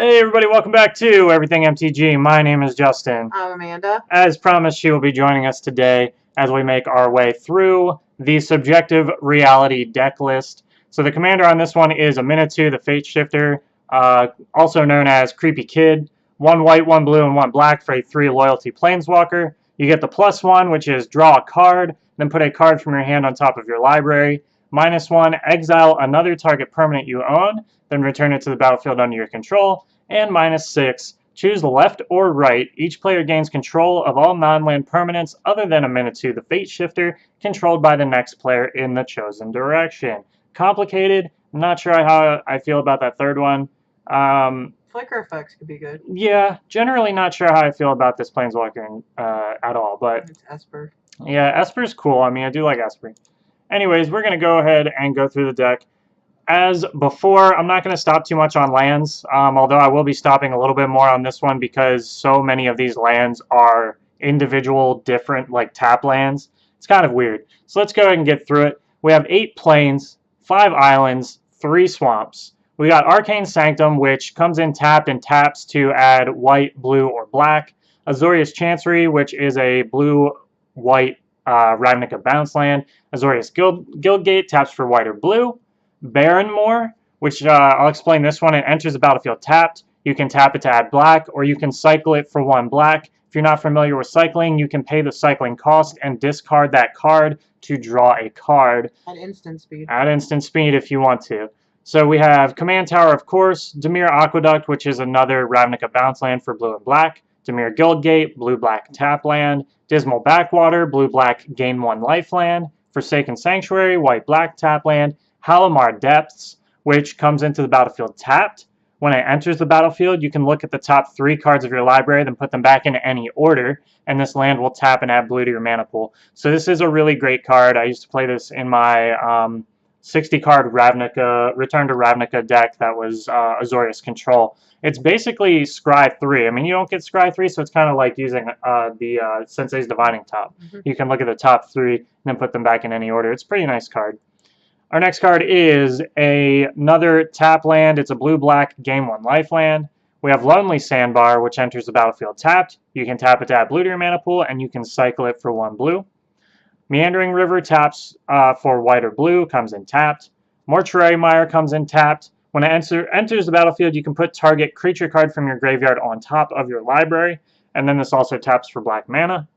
Hey everybody, welcome back to Everything MTG. My name is Justin. I'm Amanda. As promised, she will be joining us today as we make our way through the Subjective Reality deck list. So the commander on this one is a Ninjutsu, the Fate Shifter, also known as Creepy Kid. 1 white, 1 blue, and 1 black for a 3 loyalty Planeswalker. You get the +1, which is draw a card, then put a card from your hand on top of your library. -1, exile another target permanent you own, then return it to the battlefield under your control. And -6, choose left or right. Each player gains control of all non-land permanents other than a Ninjutsu, the Fate Shifter, controlled by the next player in the chosen direction. Complicated. Not sure how I feel about that third one. Flicker effects could be good. Yeah, generally not sure how I feel about this Planeswalker at all, but it's Esper. Yeah, Esper's cool. I mean, I do like Esper. Anyways, we're going to go ahead and go through the deck. As before, I'm not going to stop too much on lands, although I will be stopping a little bit more on this one because so many of these lands are individual, different, like tap lands. It's kind of weird. So let's go ahead and get through it. We have 8 plains, 5 islands, 3 swamps. We got Arcane Sanctum, which comes in tapped and taps to add white, blue, or black. Azorius Chancery, which is a blue-white Ravnica bounce land. Azorius Guildgate taps for white or blue. Barrenmoor, which I'll explain this one. It enters the battlefield tapped. You can tap it to add black, or you can cycle it for 1 black. If you're not familiar with cycling, you can pay the cycling cost and discard that card to draw a card. At instant speed. At instant speed if you want to. So we have Command Tower, of course, Dimir Aqueduct, which is another Ravnica bounce land for blue and black. Dimir Guildgate, blue-black tap land. Dismal Backwater, blue-black gain 1 life land. Forsaken Sanctuary, white-black tap land. Halimar Depths, which comes into the battlefield tapped. When it enters the battlefield, you can look at the top 3 cards of your library, then put them back in any order, and this land will tap and add blue to your mana pool. So this is a really great card. I used to play this in my 60-card Ravnica, Return to Ravnica deck that was Azorius Control. It's basically Scry 3. I mean, you don't get Scry 3, so it's kind of like using the Sensei's Divining Top. You can look at the top 3 and then put them back in any order. It's a pretty nice card. Our next card is another tap land. It's a blue-black gain 1 life land. We have Lonely Sandbar, which enters the battlefield tapped. You can tap it to add blue to your mana pool, and you can cycle it for 1 blue. Meandering River taps for white or blue, comes in tapped. Mortuary Mire comes in tapped. When it enters the battlefield, you can put target creature card from your graveyard on top of your library, and then this also taps for black mana.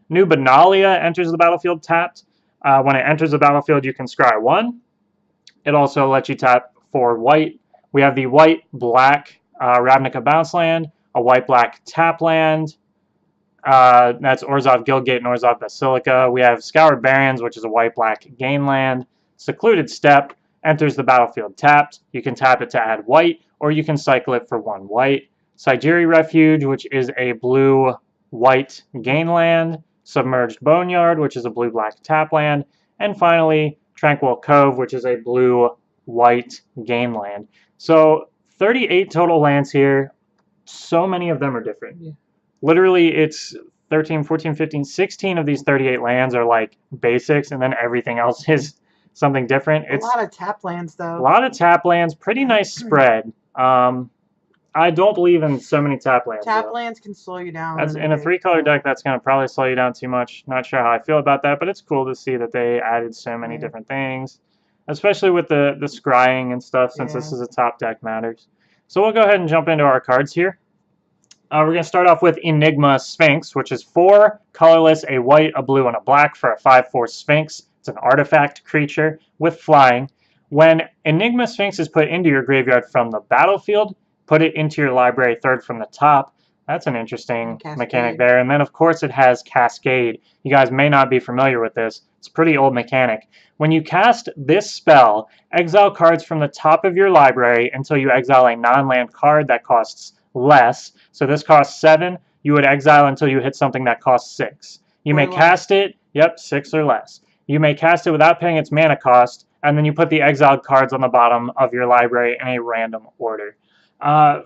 New Benalia enters the battlefield tapped. When it enters the battlefield, you can scry 1. It also lets you tap for white. We have the white-black Ravnica bounce land, a white-black tap land. That's Orzhov Guildgate and Orzhov Basilica. We have Scoured Barrens, which is a white-black gain land. Secluded Steppe enters the battlefield tapped. You can tap it to add white, or you can cycle it for 1 white. Sigiri Refuge, which is a blue-white gain land. Submerged Boneyard, which is a blue-black tap land. And finally, Tranquil Cove, which is a blue-white gain land. So 38 total lands here. So many of them are different. Yeah. Literally, it's 13, 14, 15, 16 of these 38 lands are like basics, and then everything else is something different. It's a lot of tap lands, though. A lot of tap lands. Pretty nice spread. I don't believe in so many tap lands. Tap lands can slow you down. That's, in a 3-color deck, that's going to probably slow you down too much. Not sure how I feel about that, but it's cool to see that they added so many different things, especially with the scrying and stuff, since this is a top deck matters. So we'll go ahead and jump into our cards here. We're going to start off with Enigma Sphinx, which is 4 colorless, a white, a blue, and a black for a 5/4 Sphinx. It's an artifact creature with flying. When Enigma Sphinx is put into your graveyard from the battlefield, put it into your library 3rd from the top. That's an interesting mechanic there. And then, of course, it has Cascade. You guys may not be familiar with this. It's a pretty old mechanic. When you cast this spell, exile cards from the top of your library until you exile a non-land card that costs less. So this costs 7. You would exile until you hit something that costs 6. You may cast it, 6 or less. You may cast it without paying its mana cost, and then you put the exiled cards on the bottom of your library in a random order.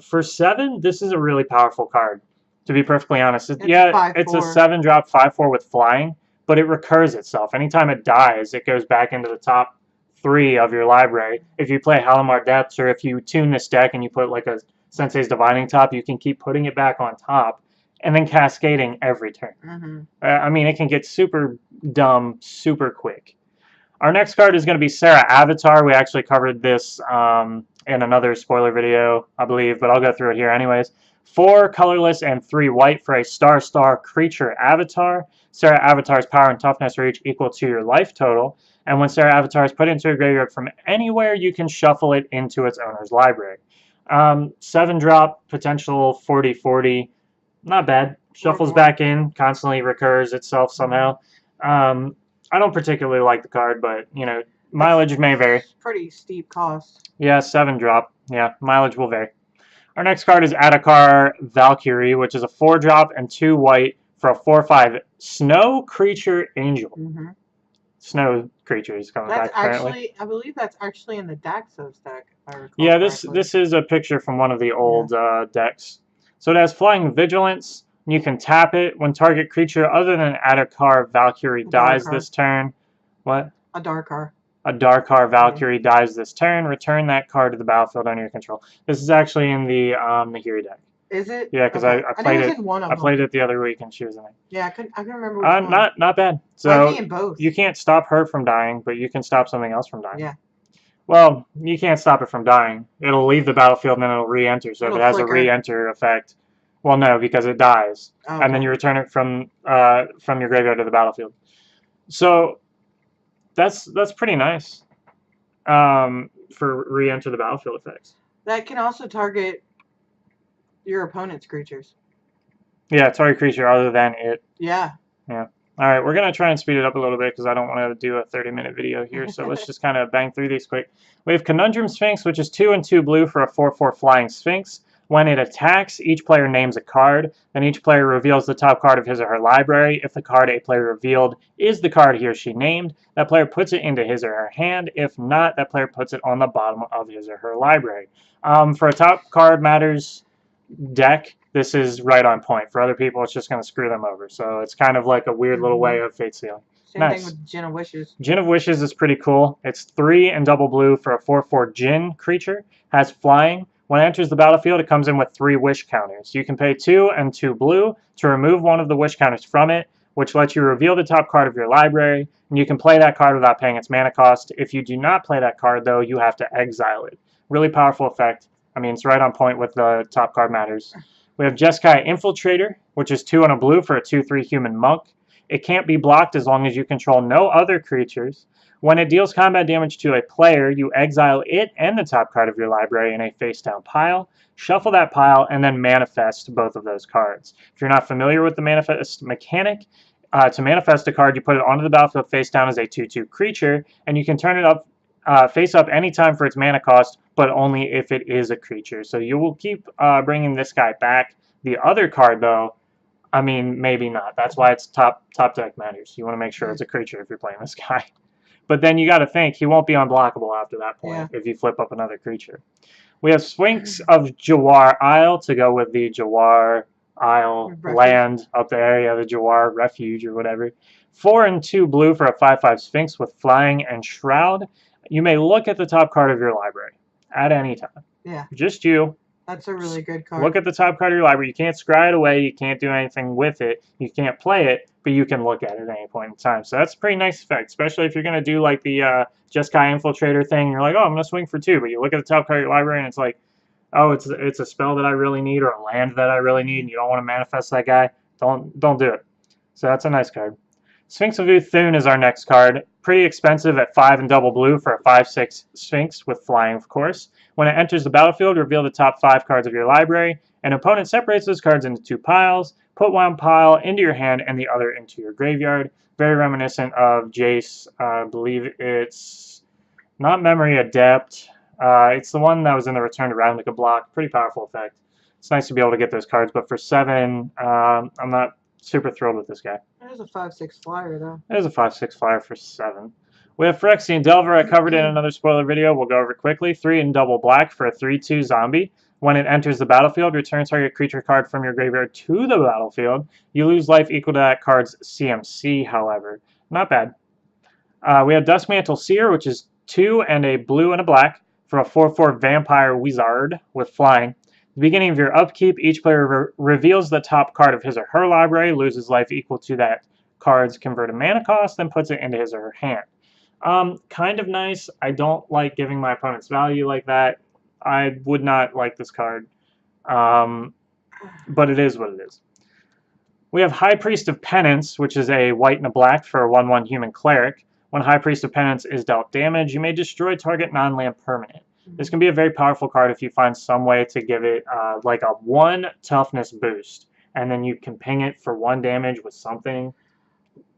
For 7, this is a really powerful card, to be perfectly honest. It's a 7-drop 5/4 with flying, but it recurs itself. Anytime it dies, it goes back into the top 3 of your library. If you play Halimar Depths, or if you tune this deck and you put like a Sensei's Divining Top, you can keep putting it back on top and then cascading every turn. I mean, it can get super dumb super quick. Our next card is going to be Sara Avatar. We actually covered this in another spoiler video, I believe, but I'll go through it here anyways. 4 colorless and 3 white for a star creature avatar. Sara Avatar's power and toughness are each equal to your life total. And when Sara Avatar is put into a graveyard from anywhere, you can shuffle it into its owner's library. 7-drop, potential 40-40. Not bad. Shuffles back in, constantly recurs itself somehow. I don't particularly like the card, but, you know, mileage may vary. Pretty steep cost. Yeah, 7-drop. Yeah, mileage will vary. Our next card is Adakar Valkyrie, which is a 4-drop and 2 white for a 4/5 snow creature angel. Snow creature is coming back, apparently. I believe that's actually in the Daxos deck, if I recall Yeah, correctly. this is a picture from one of the old decks. So it has Flying Vigilance. You can tap it when target creature other than Adakar Valkyrie dies this turn. What? A Darkar. A Darkar Valkyrie dies this turn. Return that card to the battlefield under your control. This is actually in the Nahiri deck. Is it? Yeah, because okay. I played it. One of I played it the other week and she was in it. Yeah, I couldn't remember which one. Not bad. So in both. You can't stop her from dying, but you can stop something else from dying. Yeah. Well, you can't stop it from dying. It'll leave the battlefield and then it'll re-enter. So if it has a re-enter effect, well, no, because it dies, and then you return it from your graveyard to the battlefield. So that's pretty nice for re-enter the battlefield effects. That can also target your opponent's creatures. Yeah, target creature other than it. Yeah. Yeah. All right, we're going to try and speed it up a little bit because I don't want to do a 30-minute video here. So let's just kind of bang through these quick. We have Conundrum Sphinx, which is 2 and 2 blue for a 4/4 flying Sphinx. When it attacks, each player names a card. Then each player reveals the top card of his or her library. If the card a player revealed is the card he or she named, that player puts it into his or her hand. If not, that player puts it on the bottom of his or her library. For a top card matters deck, this is right on point. For other people, it's just going to screw them over. So it's kind of like a weird little way of fate sealing. Same thing with Djinn of Wishes. Djinn of Wishes is pretty cool. It's 3 and double blue for a 4/4 Djinn creature. Has flying. When it enters the battlefield, it comes in with 3 wish counters. You can pay 2 and 2 blue to remove one of the wish counters from it, which lets you reveal the top card of your library, and you can play that card without paying its mana cost. If you do not play that card, though, you have to exile it. Really powerful effect. I mean, it's right on point with the top card matters. We have Jeskai Infiltrator, which is 2 and a blue for a 2/3 human monk. It can't be blocked as long as you control no other creatures. When it deals combat damage to a player, you exile it and the top card of your library in a face-down pile, shuffle that pile, and then manifest both of those cards. If you're not familiar with the manifest mechanic, to manifest a card, you put it onto the battlefield face-down as a 2/2 creature, and you can turn it up face-up anytime for its mana cost, but only if it is a creature. So you will keep bringing this guy back. The other card, though, I mean, maybe not. That's why it's top deck matters. You want to make sure it's a creature if you're playing this guy. But then you got to think, he won't be unblockable after that point if you flip up another creature. We have Sphynx of Jawar Isle to go with the Jawar Isle land up there. Yeah, the Jawar Refuge or whatever. 4 and 2 blue for a 5/5 Sphinx with flying and shroud. You may look at the top card of your library at any time. Yeah. Just you. That's a really good card. Look at the top card of your library. You can't scry it away. You can't do anything with it. You can't play it, but you can look at it at any point in time. So that's a pretty nice effect, especially if you're going to do like the Jeskai Infiltrator thing. You're like, oh, I'm going to swing for 2, but you look at the top card of your library and it's like, oh, it's a spell that I really need or a land that I really need, and you don't want to manifest that guy. Don't do it. So that's a nice card. Sphynx of Youth Thune is our next card. Pretty expensive at 5 and double blue for a 5/6 Sphinx with flying, of course. When it enters the battlefield, reveal the top 5 cards of your library. An opponent separates those cards into 2 piles. Put one pile into your hand and the other into your graveyard. Very reminiscent of Jace. I believe it's not Memory Adept. It's the one that was in the Return to Ravnica block. Pretty powerful effect. It's nice to be able to get those cards, but for 7, I'm not super thrilled with this guy. It is a 5/6 flyer, though. It is a 5/6 flyer for 7. We have Phyrexian Delver. I covered it in another spoiler video. We'll go over it quickly. 3 and double black for a 3/2 zombie. When it enters the battlefield, return target creature card from your graveyard to the battlefield. You lose life equal to that card's CMC, however. Not bad. We have Duskmantle Seer, which is 2 and a blue and a black for a 4/4 vampire wizard with flying. the beginning of your upkeep, each player reveals the top card of his or her library, loses life equal to that card's converted mana cost, then puts it into his or her hand. Kind of nice. I don't like giving my opponents value like that. I would not like this card. But it is what it is. We have High Priest of Penance, which is a white and a black for a 1/1 human cleric. When High Priest of Penance is dealt damage, you may destroy target non-land permanent. This can be a very powerful card if you find some way to give it like a 1 toughness boost, and then you can ping it for 1 damage with something.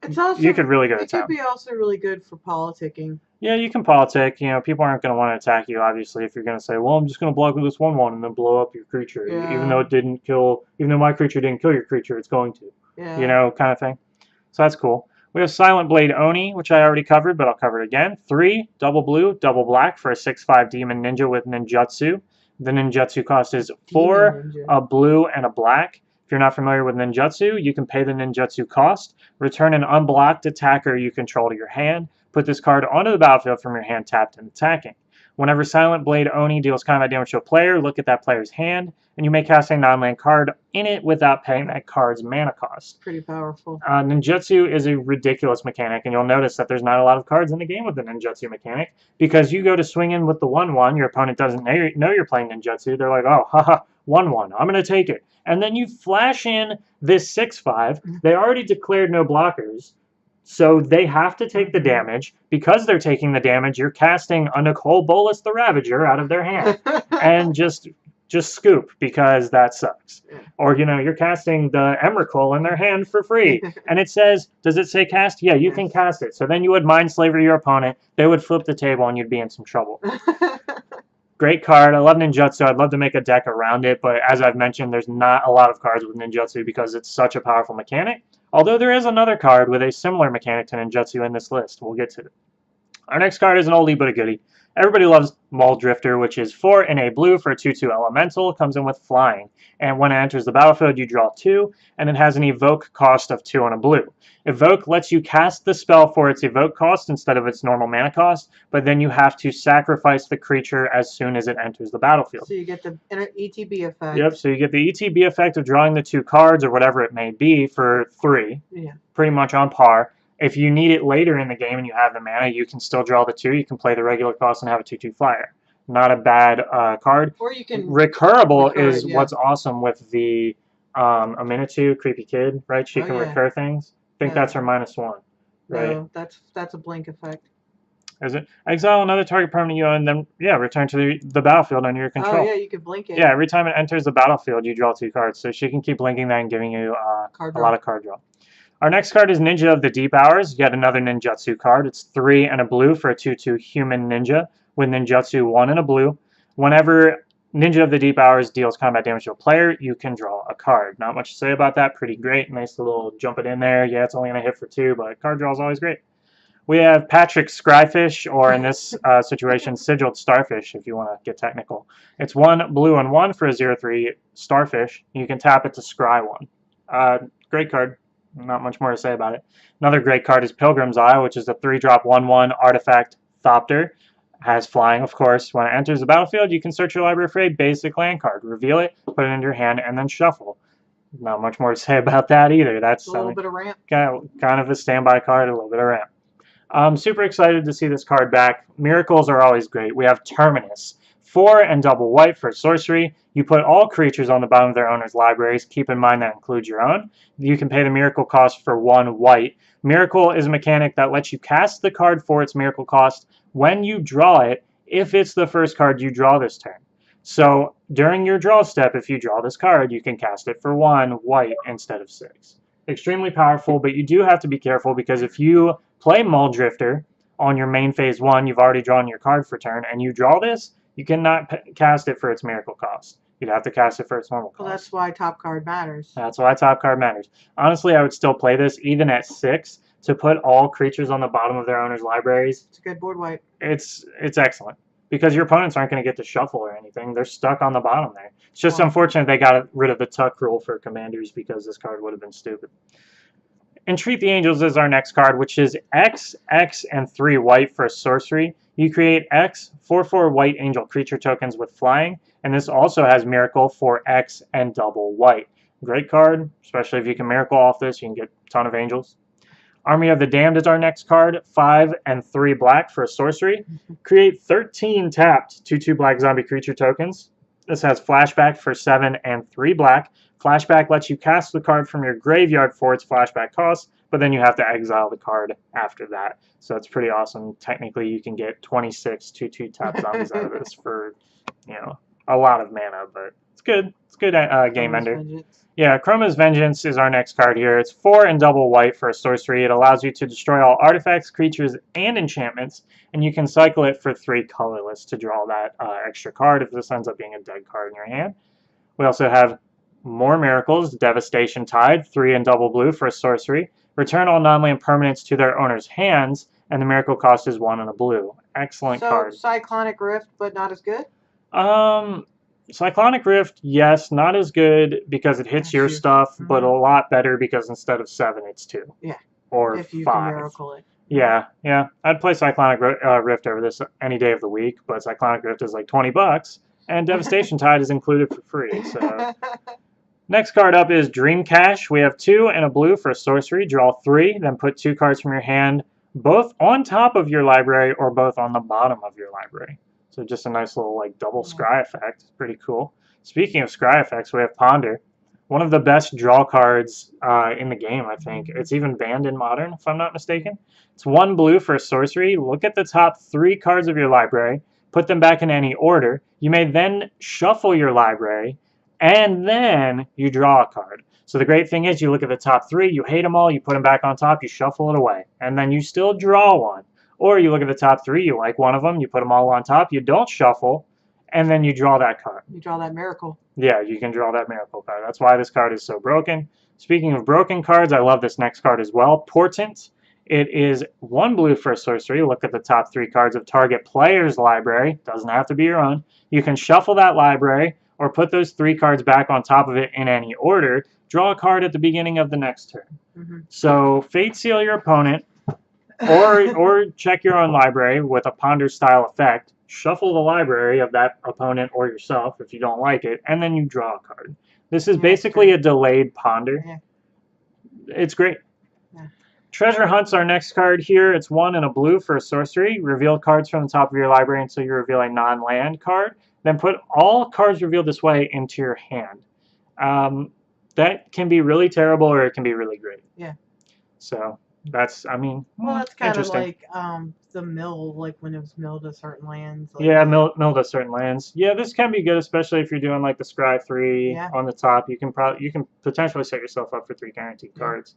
It's also, you could really go to It town. could be also really good for politicking. Yeah, you can politic. You know, people aren't going to want to attack you, obviously, if you're going to say, well, I'm just going to block with this 1/1 and then blow up your creature. Yeah. Even though my creature didn't kill your creature, it's going to. Yeah. You know, kind of thing. So that's cool. We have Silent Blade Oni, which I already covered, but I'll cover it again. 3, double blue, double black for a 6/5 Demon Ninja with Ninjutsu. The Ninjutsu cost is 4, a blue, and a black. If you're not familiar with Ninjutsu, you can pay the Ninjutsu cost, return an unblocked attacker you control to your hand, put this card onto the battlefield from your hand tapped and attacking. Whenever Silent Blade Oni deals combat damage to a player, look at that player's hand, and you may cast a non-land card in it without paying that card's mana cost. Pretty powerful. Ninjutsu is a ridiculous mechanic, and you'll notice that there's not a lot of cards in the game with the Ninjutsu mechanic, because you go to swing in with the 1/1, your opponent doesn't know you're playing Ninjutsu, they're like, oh, haha, 1/1, I'm going to take it. And then you flash in this 6/5, they already declared no blockers, so they have to take the damage. Because they're taking the damage, you're casting a Nicole Bolas the Ravager out of their hand. And just scoop, because that sucks. Or, you know, you're casting the Emrakul in their hand for free. And it says, does it say cast? Yeah, you can cast it. So then you would mind slavery your opponent, they would flip the table, and you'd be in some trouble. Great card. I love Ninjutsu. I'd love to make a deck around it, but as I've mentioned, there's not a lot of cards with Ninjutsu because it's such a powerful mechanic. Although there is another card with a similar mechanic to Ninjutsu in this list. We'll get to it. Our next card is an oldie but a goodie. Everybody loves Muldrifter, which is 4 in a blue for a 2/2 elemental. Comes in with flying. And when it enters the battlefield, you draw 2, and it has an evoke cost of 2 and a blue. Evoke lets you cast the spell for its evoke cost instead of its normal mana cost, but then you have to sacrifice the creature as soon as it enters the battlefield. So you get the ETB effect. Yep, so you get the ETB effect of drawing the 2 cards, or whatever it may be, for 3. Yeah. Pretty much on par. If you need it later in the game and you have the mana, you can still draw the 2. You can play the regular cost and have a 2/2 flyer. Not a bad card. Or you can... Recurable is what's awesome with the Aminatu, Creepy Kid, right? She can recur things. I think that's her -1, right? No, that's a blink effect. Is it? Exile another target permanent you and then, return to the battlefield under your control. Oh, yeah, you can blink it. Yeah, every time it enters the battlefield, you draw 2 cards. So she can keep blinking that and giving you a lot of card draw. Our next card is Ninja of the Deep Hours, yet another Ninjutsu card. It's 3 and a blue for a 2/2 human ninja with Ninjutsu 1 and a blue. Whenever Ninja of the Deep Hours deals combat damage to a player, you can draw a card. Not much to say about that. Pretty great. Nice little jump it in there. Yeah, it's only going to hit for 2, but card draw is always great. We have Patrick Scryfish, or in this situation, Sigiled Starfish, if you want to get technical. It's 1 blue and 1 for a 0/3 Starfish. You can tap it to scry 1. Great card. Not much more to say about it. Another great card is Pilgrims Eye, which is a 3-drop 1/1 artifact Thopter. Has flying, of course. When it enters the battlefield, you can search your library for a basic land card, reveal it, put it into your hand, and then shuffle. Not much more to say about that either. That's a little bit of ramp. Kind of a standby card, a little bit of ramp. I'm super excited to see this card back. Miracles are always great. We have Terminus. 4 and double white for sorcery. You put all creatures on the bottom of their owner's libraries. Keep in mind that includes your own. You can pay the miracle cost for 1 white. Miracle is a mechanic that lets you cast the card for its miracle cost when you draw it, if it's the first card you draw this turn. So during your draw step, if you draw this card, you can cast it for 1 white instead of 6. Extremely powerful, but you do have to be careful, because if you play Muldrifter on your main phase 1, you've already drawn your card for turn, and you draw this, you cannot cast it for its miracle cost. You'd have to cast it for its normal cost. Well, that's why top card matters. That's why top card matters. Honestly, I would still play this even at 6 to put all creatures on the bottom of their owner's libraries. It's a good board wipe. It's excellent, because your opponents aren't going to get to shuffle or anything. They're stuck on the bottom there. It's just unfortunate they got rid of the tuck rule for commanders, because this card would have been stupid. Entreat the Angels is our next card, which is X, X, and 3 white for a sorcery. You create X, 4/4 white angel creature tokens with flying, and this also has Miracle for X and double white. Great card, especially if you can Miracle off this, you can get a ton of angels. Army of the Damned is our next card, 5 and 3 black for a sorcery. Create 13 tapped 2/2 black zombie creature tokens. This has Flashback for 7 and 3 black. Flashback lets you cast the card from your graveyard for its flashback cost, but then you have to exile the card after that. So it's pretty awesome. Technically, you can get 26 2/2 tap zombies out of this for, a lot of mana, but it's good. It's good game ender. Vengeance. Yeah, Chroma's Vengeance is our next card here. It's 4 and double white for a sorcery. It allows you to destroy all artifacts, creatures, and enchantments, and you can cycle it for 3 colorless to draw that extra card if this ends up being a dead card in your hand. We also have more Miracles, Devastation Tide, 3 and double blue for a sorcery. Return all non-land permanents to their owner's hands, and the miracle cost is 1 and a blue. Excellent card. So Cyclonic Rift, but not as good? Cyclonic Rift, yes, not as good because it hits your stuff, but a lot better because instead of 7, it's 2. Yeah. Or if you 5. can miracle it. Yeah. I'd play Cyclonic Rift over this any day of the week, but Cyclonic Rift is like $20, and Devastation Tide is included for free. So next card up is Dream Cache. We have 2 and a blue for a sorcery. Draw 3, then put 2 cards from your hand, both on top of your library or both on the bottom of your library. So just a nice little double scry effect. Pretty cool. Speaking of scry effects, we have Ponder. One of the best draw cards in the game, I think. It's even banned in Modern, if I'm not mistaken. It's 1 blue for a sorcery. Look at the top 3 cards of your library. Put them back in any order. You may then shuffle your library, and then you draw a card. So the great thing is you look at the top 3, you hate them all, you put them back on top, you shuffle it away. And then you still draw one. Or you look at the top 3, you like one of them, you put them all on top, you don't shuffle, and then you draw that card. You draw that miracle. Yeah, you can draw that miracle card. That's why this card is so broken. Speaking of broken cards, I love this next card as well. Portents. It is 1 blue for a sorcery. Look at the top 3 cards of target player's library. Doesn't have to be your own. You can shuffle that library or put those 3 cards back on top of it in any order. Draw a card at the beginning of the next turn. So Fate Seal your opponent, or check your own library with a Ponder style effect. Shuffle the library of that opponent or yourself if you don't like it, and then you draw a card. This is basically a delayed Ponder. It's great. Treasure Hunt's our next card here. It's 1 and a blue for a sorcery. Reveal cards from the top of your library until you reveal a non-land card. Then put all cards revealed this way into your hand. That can be really terrible or it can be really great. Yeah. So that's, well, that's kind of interesting. like the mill, like when it was milled to certain lands. Like, yeah, milled to certain lands. Yeah, this can be good, especially if you're doing like the Scry 3 on the top. You can potentially set yourself up for 3 guaranteed cards.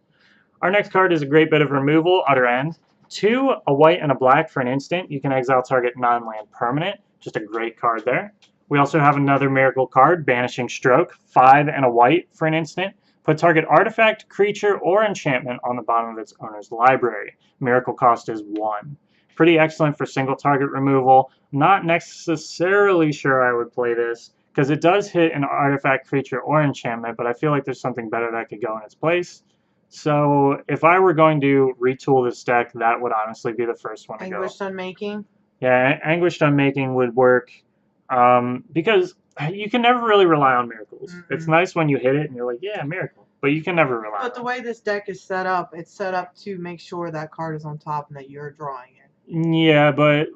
Our next card is a great bit of removal, Utter End. 2, a white and a black for an instant. You can exile target non-land permanent. Just a great card there. We also have another miracle card, Banishing Stroke. 5 and a white for an instant. Put target artifact, creature, or enchantment on the bottom of its owner's library. Miracle cost is 1. Pretty excellent for single target removal. Not necessarily sure I would play this, because it does hit an artifact, creature, or enchantment, but I feel like there's something better that could go in its place. So if I were going to retool this deck, that would honestly be the first one to go. Anguished Unmaking? Yeah, Anguished Unmaking would work because you can never really rely on miracles. It's nice when you hit it and you're like, yeah, miracle. But you can never rely on it. But the way this deck is set up, it's set up to make sure that card is on top and that you're drawing it. Yeah, but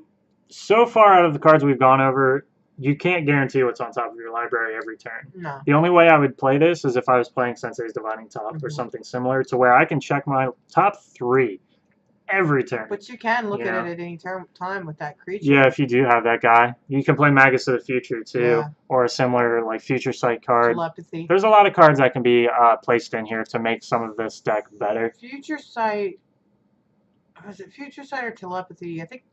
so far out of the cards we've gone over, you can't guarantee what's on top of your library every turn. No. The only way I would play this is if I was playing Sensei's Dividing Top or something similar to where I can check my top 3 every turn. But you can look at it at any time with that creature. Yeah, if you do have that guy. You can play Magus of the Future too, or a similar Future Sight card. Telepathy. There's a lot of cards that can be placed in here to make some of this deck better. Future Sight. Was it Future Sight or Telepathy? I think.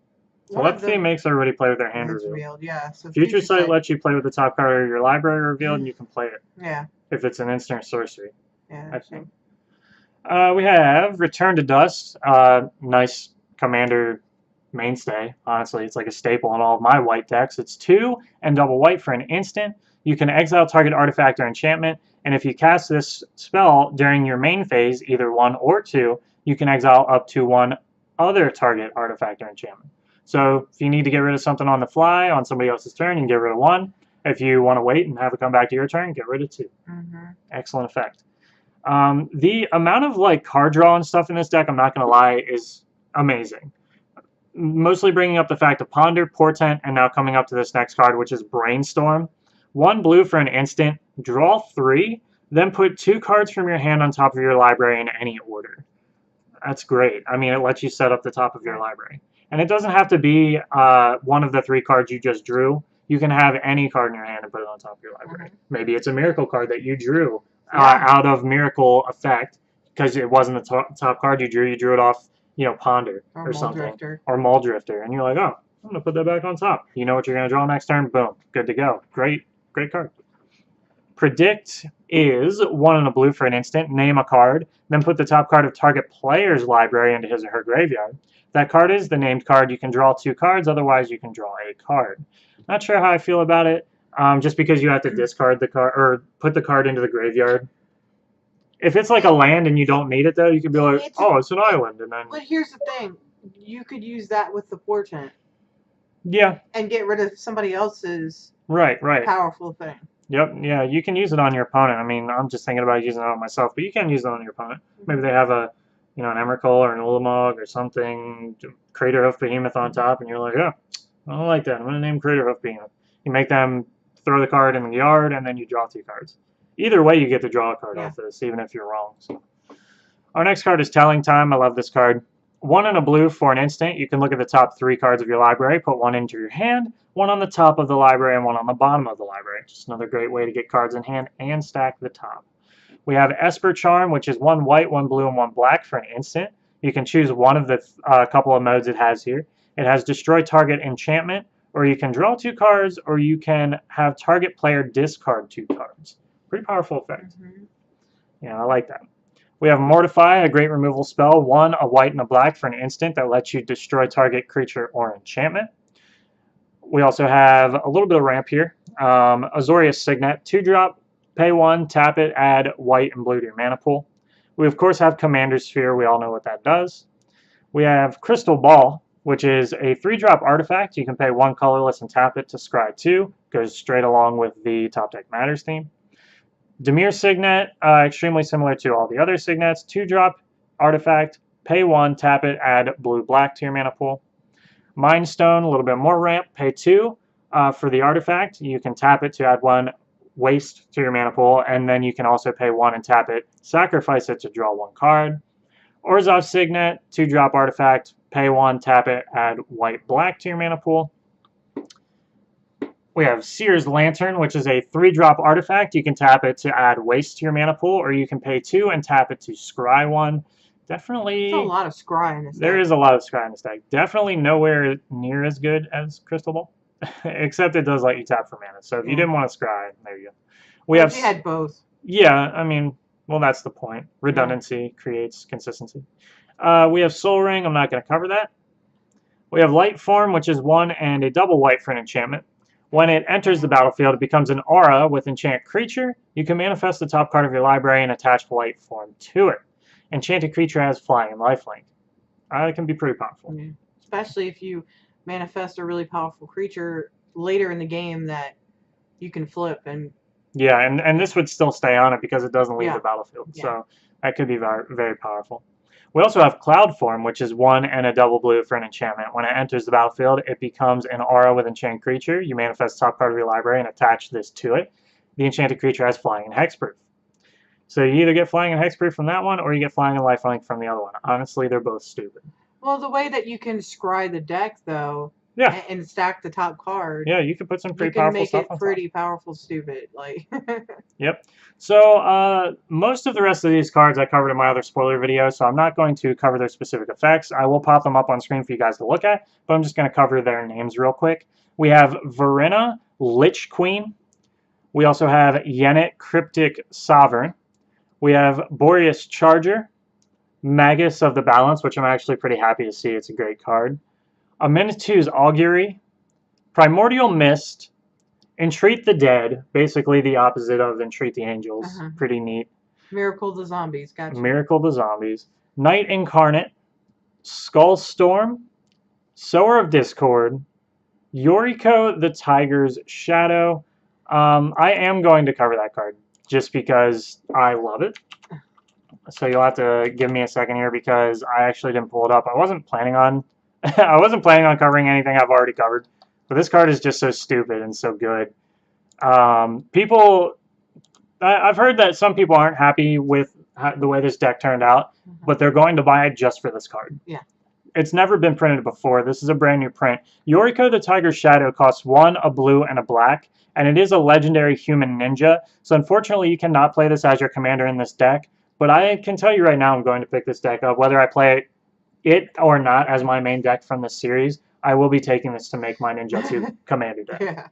Telepathy makes everybody play with their hand revealed. Yeah. So Future Sight lets you play with the top card of your library revealed, and you can play it. Yeah. If it's an instant or sorcery. Yeah. I think. We have Return to Dust. Nice commander mainstay. Honestly, it's like a staple in all of my white decks. It's 2 and double white for an instant. You can exile target artifact or enchantment, and if you cast this spell during your main phase, either 1 or 2, you can exile up to 1 other target artifact or enchantment. So if you need to get rid of something on the fly on somebody else's turn, you can get rid of 1. If you want to wait and have it come back to your turn, get rid of 2. Excellent effect. The amount of like card draw and stuff in this deck, I'm not going to lie, is amazing. Mostly bringing up the fact of Ponder, Portent, and now coming up to this next card, which is Brainstorm. 1 blue for an instant, draw 3, then put 2 cards from your hand on top of your library in any order. That's great. I mean, it lets you set up the top of your library. And it doesn't have to be one of the 3 cards you just drew. You can have any card in your hand and put it on top of your library. Maybe it's a miracle card that you drew out of Miracle Effect because it wasn't the top card you drew. You drew it off, you know, Ponder or something. Drifter. Or Mull Drifter. And you're like, oh, I'm going to put that back on top. You know what you're going to draw next turn? Boom. Good to go. Great card. Predict is 1 and a blue for an instant. Name a card. Then put the top card of target player's library into his or her graveyard. If that card is the named card, you can draw 2 cards. Otherwise, you can draw a card. Not sure how I feel about it. Just because you have to discard the card or put the card into the graveyard. If it's like a land and you don't need it, though, you could be like, oh, it's an island. And then. But here's the thing. You could use that with the Portent. Yeah. And get rid of somebody else's right. powerful thing. Yep, yeah, you can use it on your opponent. I mean, I'm just thinking about using it on myself, but you can use it on your opponent. Maybe they have a, you know, an Emrakul or an Ulamog or something, Craterhoof Behemoth on top, and you're like, oh, I don't like that. I'm going to name Craterhoof Behemoth. You make them throw the card in the yard, and then you draw 2 cards. Either way, you get to draw a card off this, even if you're wrong. So. Our next card is Telling Time. I love this card. 1 and a blue for an instant. You can look at the top 3 cards of your library, put 1 into your hand, 1 on the top of the library, and 1 on the bottom of the library. Just another great way to get cards in hand and stack the top. We have Esper Charm, which is 1 white, 1 blue, and 1 black for an instant. You can choose one of the couple of modes it has here. It has Destroy Target Enchantment, or you can draw 2 cards, or you can have target player discard 2 cards. Pretty powerful effect. Yeah, I like that. We have Mortify, a great removal spell. 1, a white and a black for an instant that lets you destroy target creature or enchantment. We also have a little bit of ramp here. Azorius Signet, 2-drop, pay 1, tap it, add white and blue to your mana pool. We, of course, have Commander Sphere. We all know what that does. We have Crystal Ball, which is a 3-drop artifact. You can pay 1 colorless and tap it to scry 2. Goes straight along with the Top Deck Matters theme. Dimir Signet, extremely similar to all the other Signets. 2-drop artifact, pay 1, tap it, add blue-black to your mana pool. Mind Stone, a little bit more ramp, pay 2 for the artifact. You can tap it to add 1 waste to your mana pool, and then you can also pay 1 and tap it, sacrifice it to draw 1 card. Orzhov Signet, 2-drop artifact, pay 1, tap it, add white-black to your mana pool. We have Seers Lantern, which is a 3-drop artifact. You can tap it to add waste to your mana pool, or you can pay 2 and tap it to scry 1. Definitely... There's a lot of scry in this deck. There is a lot of scry in this deck. Definitely nowhere near as good as Crystal Ball, except it does let you tap for mana. So if you didn't want to scry, there you go. We have... You had both. Yeah, I mean, well, that's the point. Redundancy creates consistency. We have Soul Ring. I'm not going to cover that. We have Light Form, which is 1 and a double white for an enchantment. When it enters the battlefield, it becomes an aura with Enchant Creature. You can manifest the top card of your library and attach Light Form to it. Enchanted Creature has Flying and Lifelink. It can be pretty powerful. Yeah. Especially if you manifest a really powerful creature later in the game that you can flip. Yeah, and this would still stay on it because it doesn't leave the battlefield. Yeah. So that could be very, very powerful. We also have Cloud Form, which is 1 and a double blue for an enchantment. When it enters the battlefield, it becomes an aura with Enchant Creature. You manifest the top card of your library and attach this to it. The enchanted creature has Flying and Hexproof. So you either get Flying and Hexproof from that one, or you get Flying and Lifelink from the other one. Honestly, they're both stupid. Well, the way that you can scry the deck, though, and stack the top card. Yeah, you can put some pretty powerful stuff on top. You can make it pretty powerful stupid. Like. Yep. So most of the rest of these cards I covered in my other spoiler video, so I'm not going to cover their specific effects. I will pop them up on screen for you guys to look at, but I'm just going to cover their names real quick. We have Verena, Lich Queen. We also have Yennet, Cryptic Sovereign. We have Boreas Charger, Magus of the Balance, which I'm actually pretty happy to see. It's a great card. Amenitu's Augury, Primordial Mist, Entreat the Dead, basically the opposite of Entreat the Angels. Pretty neat. Miracle the Zombies, gotcha. Miracle the Zombies. Night Incarnate, Skull Storm, Sower of Discord, Yoriko the Tiger's Shadow. I am going to cover that card just because I love it. So you'll have to give me a second here because I actually didn't pull it up. I wasn't planning on covering anything I've already covered. But this card is just so stupid and so good. I've heard that some people aren't happy with the way this deck turned out, but they're going to buy it just for this card. Yeah. It's never been printed before. This is a brand new print. Yoriko the Tiger's Shadow costs 1, a blue, and a black, and it is a legendary human ninja. So unfortunately, you cannot play this as your commander in this deck. But I can tell you right now, I'm going to pick this deck up. Whether I play it or not as my main deck from this series, I will be taking this to make my Ninjutsu commander deck. Yeah.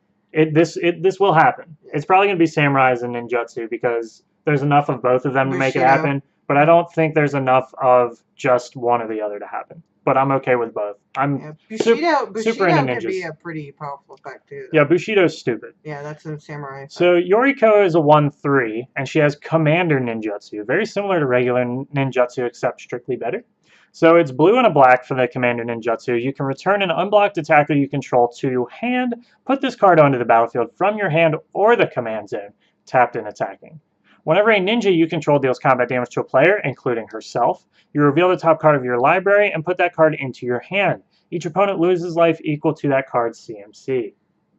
This will happen. It's probably going to be Samurais and Ninjutsu because there's enough of both of them to make it happen. But I don't think there's enough of just one or the other to happen. But I'm okay with both. I'm Bushido super into ninjas. Could be a pretty powerful effect too. Yeah, Bushido's stupid. Yeah, that's a samurai effect. So Yoriko is a 1/3, and she has Commander Ninjutsu, very similar to regular Ninjutsu, except strictly better. So it's blue and a black for the Commander Ninjutsu. You can return an unblocked attacker you control to your hand, put this card onto the battlefield from your hand or the command zone, tapped and attacking. Whenever a ninja you control deals combat damage to a player, including herself, you reveal the top card of your library and put that card into your hand. Each opponent loses life equal to that card's CMC.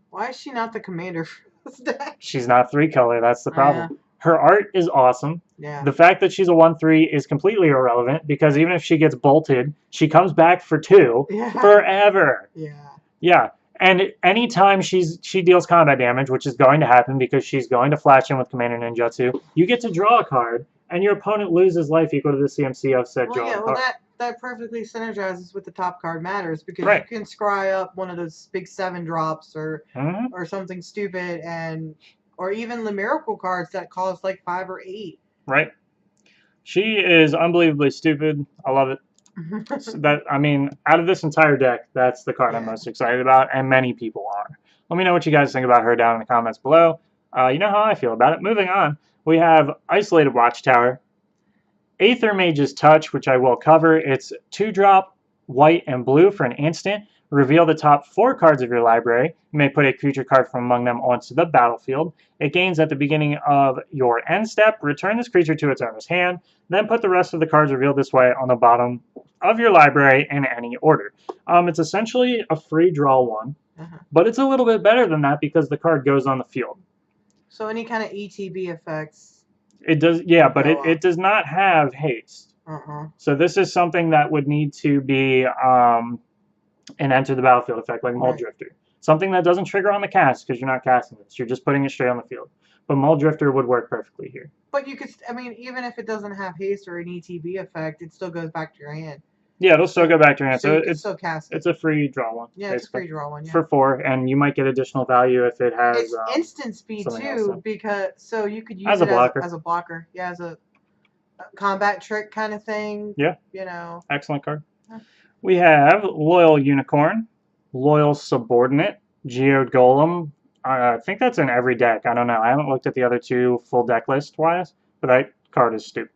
Why is she not the commander for this deck? She's not 3-color, that's the problem. Her art is awesome. Yeah. The fact that she's a 1/3 is completely irrelevant because even if she gets bolted, she comes back for 2 forever. Yeah. Yeah. And anytime she deals combat damage, which is going to happen because she's going to flash in with Commander Ninjutsu, you get to draw a card, and your opponent loses life equal to the CMC of said draw card. That perfectly synergizes with the top card matters because you can scry up one of those big 7 drops or something stupid, or even the miracle cards that cost like 5 or 8. Right. She is unbelievably stupid. I love it. So out of this entire deck, that's the card I'm most excited about, and many people are. Let me know what you guys think about her down in the comments below. You know how I feel about it. Moving on, we have Isolated Watchtower. Aether Mage's Touch, which I will cover. It's 2-drop, white and blue for an instant. Reveal the top 4 cards of your library. You may put a creature card from among them onto the battlefield. It gains at the beginning of your end step. Return this creature to its owner's hand. Then put the rest of the cards revealed this way on the bottom of your library in any order. It's essentially a free draw one, but it's a little bit better than that because the card goes on the field. So any kind of ETB effects? It does, yeah, but it does not have haste. So this is something that would need to be an enter the battlefield effect like Mold Drifter. Something that doesn't trigger on the cast because you're not casting this. You're just putting it straight on the field. But Mold Drifter would work perfectly here. But you could, even if it doesn't have haste or an ETB effect, it still goes back to your hand. Yeah, it'll still go back to your hand. So you can still cast it. It's a free draw one. Yeah, it's a free draw one. Yeah. For 4, and you might get additional value if it has. It's instant speed too, because so you could use it as a blocker. Yeah, as a combat trick kind of thing. Yeah. You know. Excellent card. We have Loyal Unicorn, Loyal Subordinate, Geode Golem. I think that's in every deck. I don't know. I haven't looked at the other 2 full deck list wise, but that card is stupid.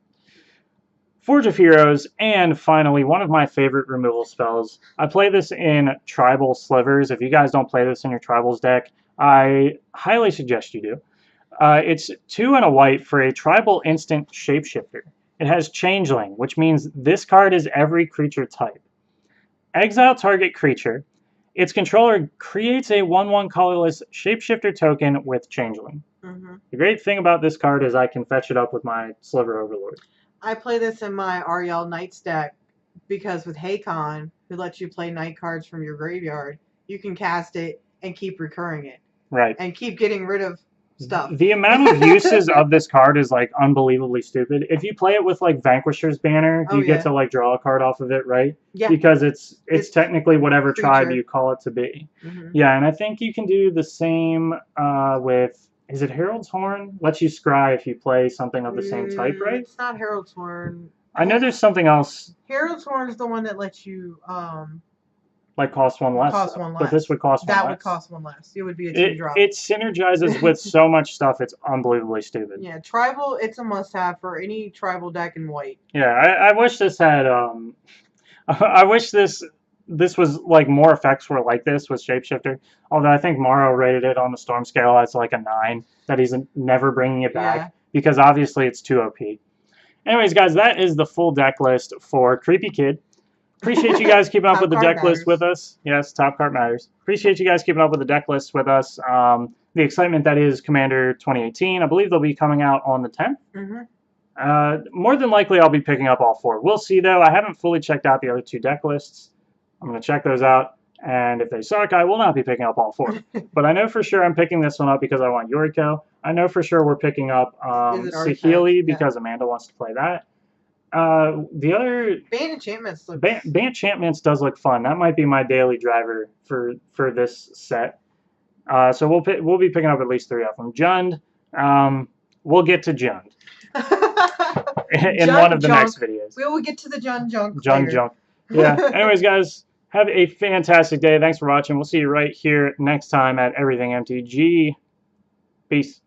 Forge of Heroes, and finally, one of my favorite removal spells. I play this in Tribal Slivers. If you guys don't play this in your Tribals deck, I highly suggest you do. It's 2 and a white for a Tribal Instant Shapeshifter. It has Changeling, which means this card is every creature type. Exile target creature. Its controller creates a 1/1 colorless Shapeshifter token with Changeling. The great thing about this card is I can fetch it up with my Sliver Overlord. I play this in my Ariel Knights deck because with Hakon, who lets you play night cards from your graveyard, you can cast it and keep recurring it. Right. And keep getting rid of stuff. The amount of uses of this card is like unbelievably stupid. If you play it with like Vanquisher's Banner, you get to like draw a card off of it, right? Yeah. Because it's technically whatever tribe you call it to be. Yeah, and I think you can do the same with, is it Herald's Horn? Lets you scry if you play something of the same type, right? It's not Herald's Horn. I know there's something else. Herald's Horn is the one that lets you like cost one less. Cost one less. But this would cost one less. That would cost one less. It would be a 2-drop. It synergizes with so much stuff. It's unbelievably stupid. Yeah, tribal. It's a must-have for any tribal deck in white. Yeah, I wish this had. I wish this was like more effects were like this with Shapeshifter. Although I think Morrow rated it on the Storm scale as like a 9. That he's never bringing it back because obviously it's too OP. Anyways, guys, that is the full deck list for Creepy Kid. Appreciate you guys keeping up with the deck list with us. Yes, top card matters. Appreciate you guys keeping up with the deck list with us. The excitement that is Commander 2018. I believe they'll be coming out on the 10th. More than likely, I'll be picking up all 4. We'll see, though. I haven't fully checked out the other 2 deck lists. I'm going to check those out. And if they suck, I will not be picking up all 4. But I know for sure I'm picking this one up because I want Yoriko. I know for sure we're picking up Saheeli because Amanda wants to play that. The other Bane Enchantments looks... Bane Enchantments does look fun. That might be my daily driver for this set. So we'll be picking up at least 3 of them. Jund, we'll get to Jund in one of the next videos. We will get to the Jund Junk. Jund Junk. Yeah. Anyways, guys, have a fantastic day. Thanks for watching. We'll see you right here next time at Everything MTG. Peace.